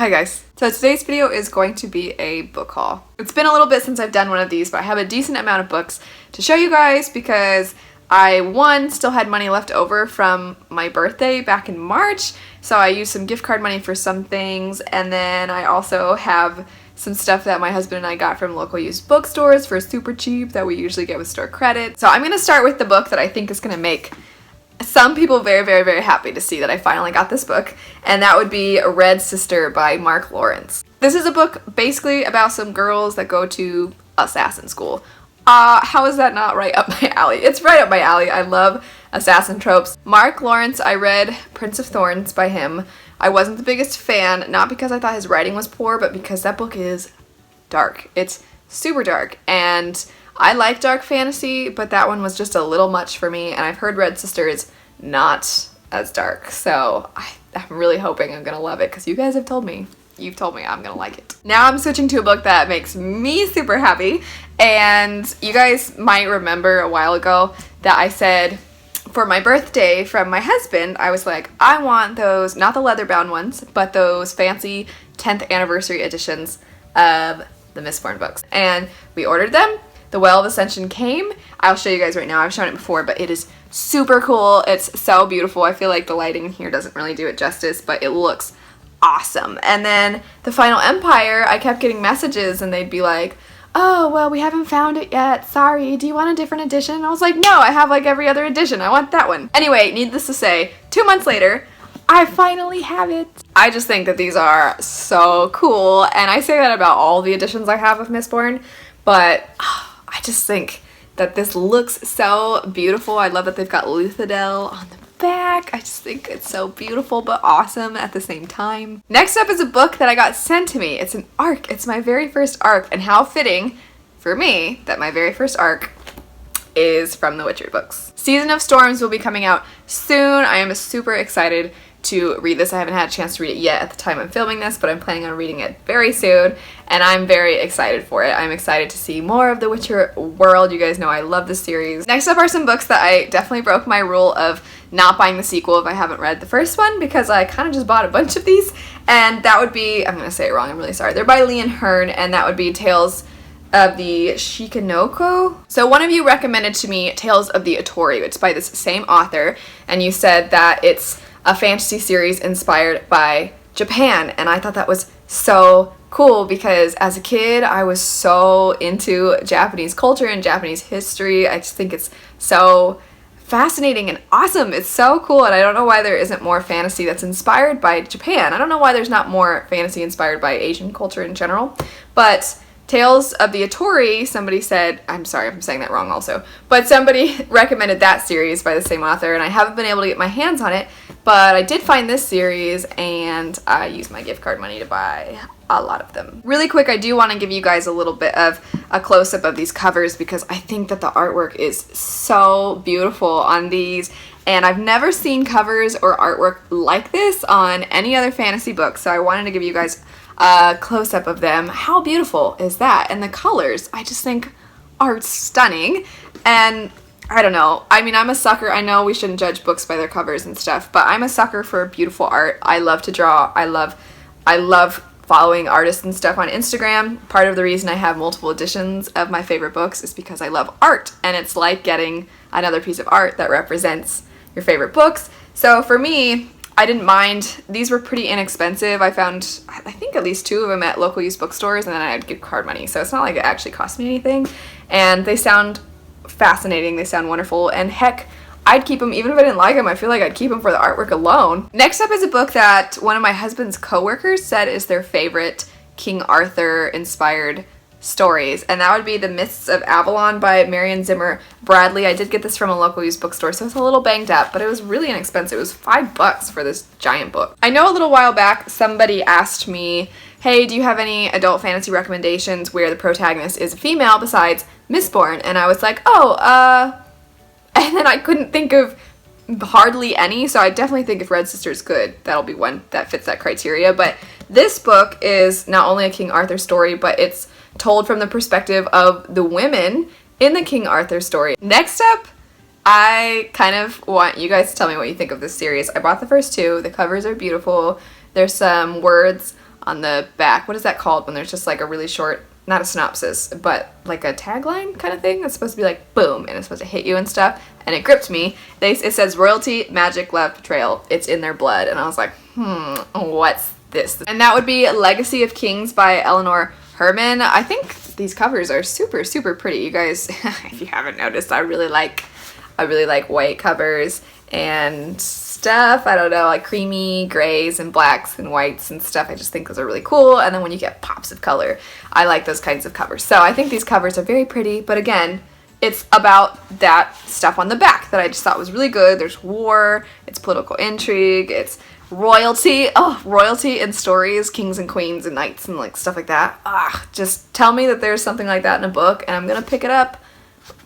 Hi guys. So today's video is going to be a book haul. It's been a little bit since I've done one of these, but I have a decent amount of books to show you guys because I, still had money left over from my birthday back in March, so I used some gift card money for some things, and then I also have some stuff that my husband and I got from local used bookstores for super cheap that we usually get with store credit. So I'm going to start with the book that I think is going to make some people very, very, very happy to see that I finally got this book, and that would be Red Sister by Mark Lawrence. This is a book basically about some girls that go to assassin school. How is that not right up my alley? It's right up my alley. I love assassin tropes. Mark Lawrence, I read Prince of Thorns by him. I wasn't the biggest fan, not because I thought his writing was poor, but because that book is dark. It's super dark, and I like dark fantasy, but that one was just a little much for me, and I've heard Red Sister is not as dark, so I'm really hoping I'm gonna love it because you guys have told me. You've told me I'm gonna like it. Now I'm switching to a book that makes me super happy, and you guys might remember a while ago that I said for my birthday from my husband, I was like, I want those, not the leather-bound ones, but those fancy 10th anniversary editions of the Mistborn books. And we ordered them. The Well of Ascension came. I'll show you guys right now. I've shown it before, but it is super cool. It's so beautiful. I feel like the lighting in here doesn't really do it justice, but it looks awesome. And then the Final Empire, I kept getting messages and they'd be like, oh, well, we haven't found it yet. Sorry, do you want a different edition? And I was like, no, I have like every other edition. I want that one. Anyway, needless to say, 2 months later, I finally have it. I just think that these are so cool, and I say that about all the editions I have of Mistborn, but I just think that this looks so beautiful. I love that they've got Luthadel on the back. I just think it's so beautiful but awesome at the same time. Next up is a book that I got sent to me. It's an ARC. It's my very first ARC, and how fitting for me that my very first ARC is from the Witcher books. Season of Storms will be coming out soon. I am super excited to read this. I haven't had a chance to read it yet at the time I'm filming this, but I'm planning on reading it very soon, and I'm very excited for it. I'm excited to see more of the Witcher world. You guys know I love this series. Next up are some books that I definitely broke my rule of not buying the sequel if I haven't read the first one, because I kind of just bought a bunch of these, and that would be, I'm gonna say it wrong, I'm really sorry. They're by Leon Hearn, and that would be Tales of the Shikanoko. So one of you recommended to me Tales of the Otori. It's by this same author, and you said that it's a fantasy series inspired by Japan, and I thought that was so cool because as a kid I was so into Japanese culture and Japanese history. I just think it's so fascinating and awesome. It's so cool, and I don't know why there isn't more fantasy that's inspired by Japan. I don't know why there's not more fantasy inspired by Asian culture in general, but Tales of the Otori, somebody said, I'm sorry if I'm saying that wrong also, but somebody recommended that series by the same author, and I haven't been able to get my hands on it, but I did find this series, and I used my gift card money to buy a lot of them. Really quick, I do want to give you guys a little bit of a close-up of these covers because I think that the artwork is so beautiful on these, and I've never seen covers or artwork like this on any other fantasy book, so I wanted to give you guys a close-up of them. How beautiful is that? And the colors, I just think, are stunning. And I don't know, I mean, I'm a sucker. I know we shouldn't judge books by their covers and stuff, but I'm a sucker for beautiful art. I love to draw. I love following artists and stuff on Instagram. Part of the reason I have multiple editions of my favorite books is because I love art, and it's like getting another piece of art that represents your favorite books. So for me, I didn't mind. These were pretty inexpensive. I found, I think, at least 2 of them at local used bookstores, and then I had gift card money, so it's not like it actually cost me anything. And they sound fascinating. They sound wonderful, and heck, I'd keep them even if I didn't like them. I feel like I'd keep them for the artwork alone. Next up is a book that one of my husband's coworkers said is their favorite King Arthur inspired stories, and that would be The Mists of Avalon by Marion Zimmer Bradley. I did get this from a local used bookstore, so it's a little banged up, but it was really inexpensive. It was $5 for this giant book. I know a little while back somebody asked me, hey, do you have any adult fantasy recommendations where the protagonist is a female besides Mistborn? And I was like, and then I couldn't think of hardly any, so I definitely think if Red Sister is good, that'll be one that fits that criteria. But this book is not only a King Arthur story, but it's told from the perspective of the women in the King Arthur story. Next up, I kind of want you guys to tell me what you think of this series. I bought the first 2. The covers are beautiful. There's some words on the back. What is that called when there's just like a really short, not a synopsis, but like a tagline kind of thing? It's supposed to be like boom, and it's supposed to hit you and stuff, and it gripped me. It says royalty, magic, love, betrayal. It's in their blood. And I was like, what's this? And that would be Legacy of Kings by Eleanor Herman. I think these covers are super, super pretty. You guys, if you haven't noticed, I really like white covers and stuff. I don't know, like creamy grays and blacks and whites and stuff. I just think those are really cool. And then when you get pops of color, I like those kinds of covers. So I think these covers are very pretty, but again, it's about that stuff on the back that I just thought was really good. There's war, it's political intrigue, it's royalty. Oh, royalty in stories, kings and queens and knights and like stuff like that. Just tell me that there's something like that in a book and I'm gonna pick it up,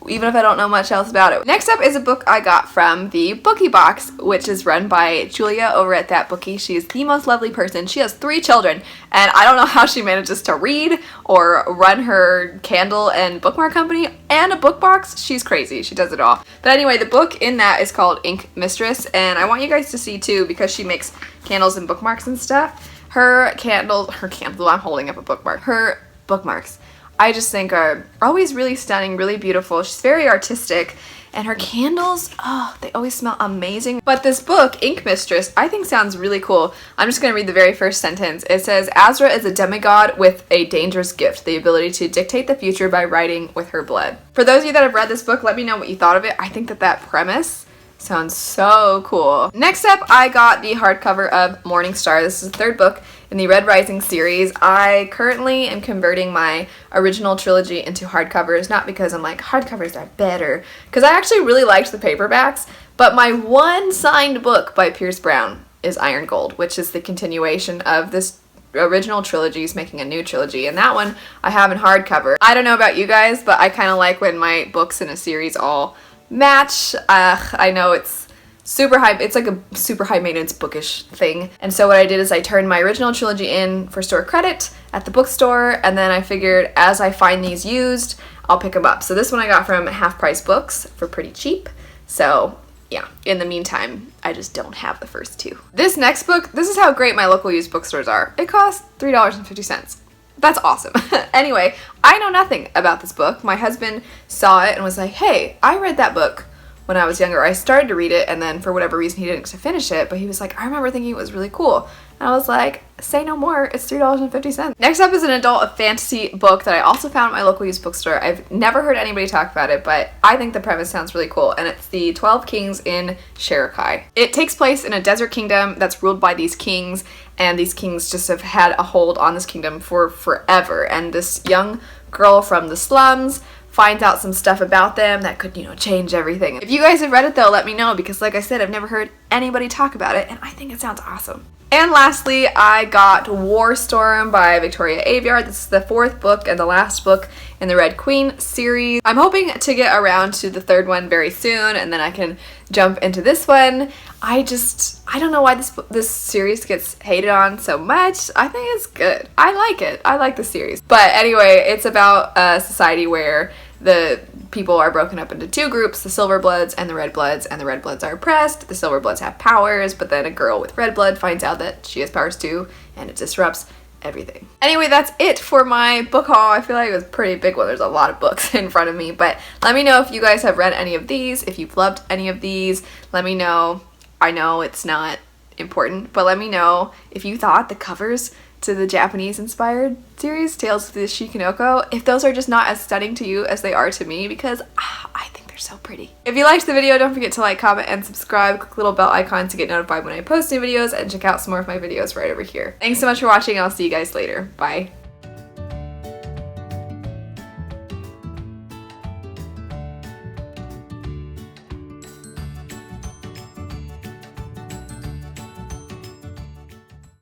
even if I don't know much else about it. Next up is a book I got from the Bookie Box, which is run by Julia over at That Bookie. She is the most lovely person. She has 3 children, and I don't know how she manages to read or run her candle and bookmark company and a book box. She's crazy. She does it all. But anyway, the book in that is called Ink Mistress, and I want you guys to see too, because she makes candles and bookmarks and stuff. Her candle, I'm holding up a bookmark. Her bookmarks, I just think are always really stunning, really beautiful. She's very artistic, and her candles, oh, they always smell amazing. But this book, Ink Mistress, I think sounds really cool. I'm just gonna read the very first sentence. It says, Azra is a demigod with a dangerous gift, the ability to dictate the future by writing with her blood. For those of you that have read this book, let me know what you thought of it. I think that premise sounds so cool. Next up, I got the hardcover of Morning Star. This is the 3rd book in the Red Rising series. I currently am converting my original trilogy into hardcovers, not because I'm like, hardcovers are better, because I actually really liked the paperbacks, but my one signed book by Pierce Brown is Iron Gold, which is the continuation of this original trilogy. He's making a new trilogy, and that one I have in hardcover. I don't know about you guys, but I kind of like when my books in a series all match. I know it's super high, it's like a super high maintenance bookish thing, and so what I did is I turned my original trilogy in for store credit at the bookstore, and then I figured as I find these used, I'll pick them up. So this one I got from Half Price Books for pretty cheap. So yeah, in the meantime, I just don't have the first 2. This next book, this is how great my local used bookstores are. It costs $3.50. That's awesome. Anyway, I know nothing about this book. My husband saw it and was like, hey, I read that book when I was younger. I started to read it, and then for whatever reason he didn't get to finish it, but he was like, I remember thinking it was really cool. And I was like, say no more, it's $3.50. Next up is an adult fantasy book that I also found at my local used bookstore. I've never heard anybody talk about it, but I think the premise sounds really cool, and it's the 12 Kings in Sherakai. It takes place in a desert kingdom that's ruled by these kings, and these kings just have had a hold on this kingdom for forever, and this young girl from the slums finds out some stuff about them that could, change everything. If you guys have read it though, let me know, because like I said, I've never heard anybody talk about it, and I think it sounds awesome. And lastly, I got War Storm by Victoria Aveyard. This is the 4th book and the last book in the Red Queen series. I'm hoping to get around to the 3rd one very soon, and then I can jump into this one. I don't know why this series gets hated on so much. I think it's good. I like it. I like the series. But anyway, it's about a society where the people are broken up into 2 groups, the Silver Bloods and the Red Bloods, and the Red Bloods are oppressed. The Silver Bloods have powers, but then a girl with red blood finds out that she has powers too, and it disrupts everything. Anyway, that's it for my book haul. I feel like it was a pretty big one. There's a lot of books in front of me, but let me know if you guys have read any of these, if you've loved any of these. Let me know. I know it's not important, but let me know if you thought the covers to the Japanese-inspired series, Tales of the Shikinoko, if those are just not as stunning to you as they are to me, because I think they're so pretty. If you liked the video, don't forget to like, comment, and subscribe. Click the little bell icon to get notified when I post new videos, and check out some more of my videos right over here. Thanks so much for watching, and I'll see you guys later. Bye.